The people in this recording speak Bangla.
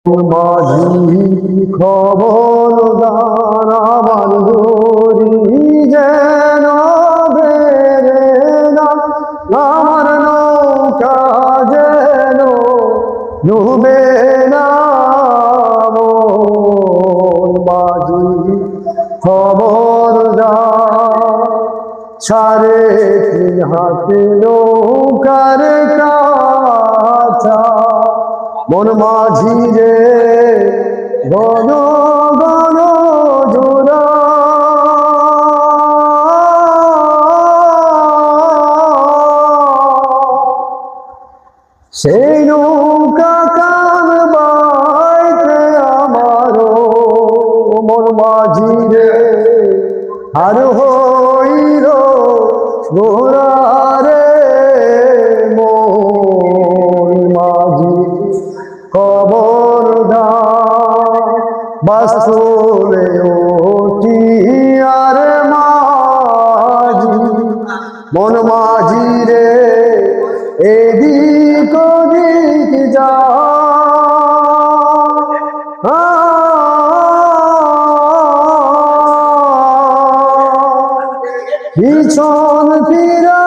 মাঝি খবরদার আমার গরি যেন বেড়ে না, আমার নৌকা যেন ডুবে না। মাঝি খবরদার, সাড়ে তিন হাত নৌকার কাছা, মন মাঝি রে গণ গণ জোড়া। সেই নৌকা কান বাইতে আমারও মন মাঝি রে আর হইল গোরা রে। মন মাঝি খবরদার, বাস্তবে ওঠি আর মাঝি, মন মাঝি রে এদিক ওদিক যা। পিছন ফিরা